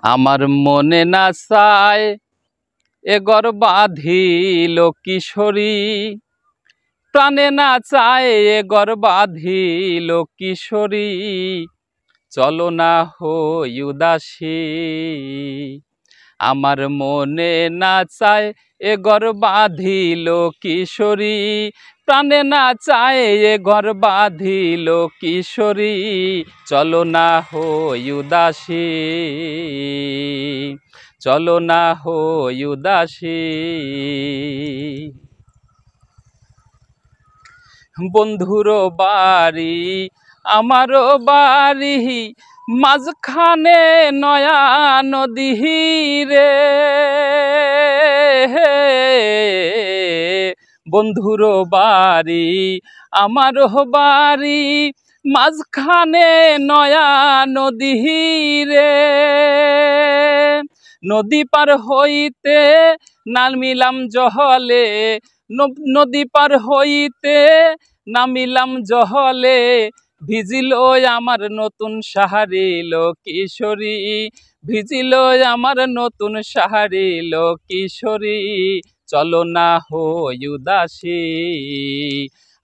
আমার মনে না চায় এ ঘর বাঁধিল কিশোরী, প্রাণে না চায় এ ঘর বাঁধিল কিশোরী, চলো না হই উদাসী। আমার মনে না চায় এ ঘর বাঁধিল কিশোরী, প্রাণে না চায় এ ঘর বাঁধিল কিশোরী, চলো না হই উদাসী, চলো না হই উদাসী। বন্ধুর বাড়ি আমারও বাড়ি, মাঝখানে নয়া নদী রে। বন্ধুর বাড়ি আমারও বাড়ি, মাঝখানে নয়া নদী রে। নদী পার হইতে নামিলাম জহলে, নদী পার হইতে নামিলাম জহলে, ভিজিল আমার নতুন সাহারিল কিশোরী, ভিজিল আমার নতুন সাহারিল কিশোরী, চলো না হই উদাসী।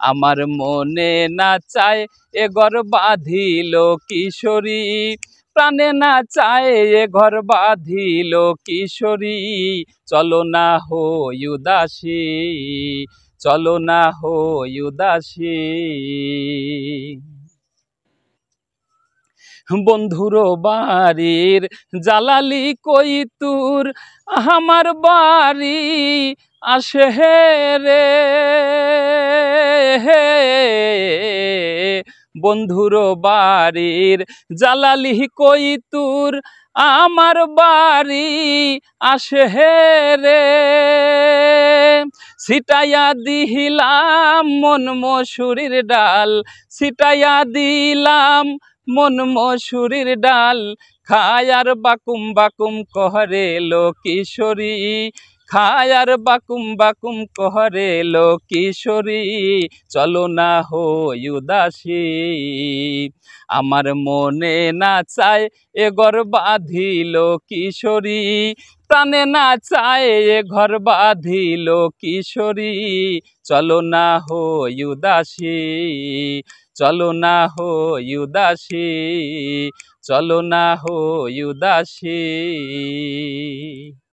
আমার মনে না চায় এ ঘর বাঁধিল কিশোরী, প্রাণে না চায় এ ঘর বাঁধিল কিশোরী, চলো না হই উদাসী, চলো না হই উদাসী। বন্ধুর বাড়ির জালালি কইতুর আমার বাড়ি আসে রে। বন্ধুর বাড়ির জালালি কইতুর আমার বাড়ি আসে রে। ছিটাইয়া দিলাম মন মসুরির ডাল, ছিটাইয়া দিলাম মন মসুরির ডাল, খায়ার বাকুম বাকুম কহরে লো কিশোরী, খায়ার বাকুম বাকুম কহরে লো কিশোরী, চলো না হই উদাসী। আমার মনে না চায় এ ঘর বাঁধিল কিশোরী, প্রাণে না চায় এ ঘর বাঁধিল কিশোরী, চলো না হই উদাসী, চলো না হই উদাসী, চলো না হই উদাসী।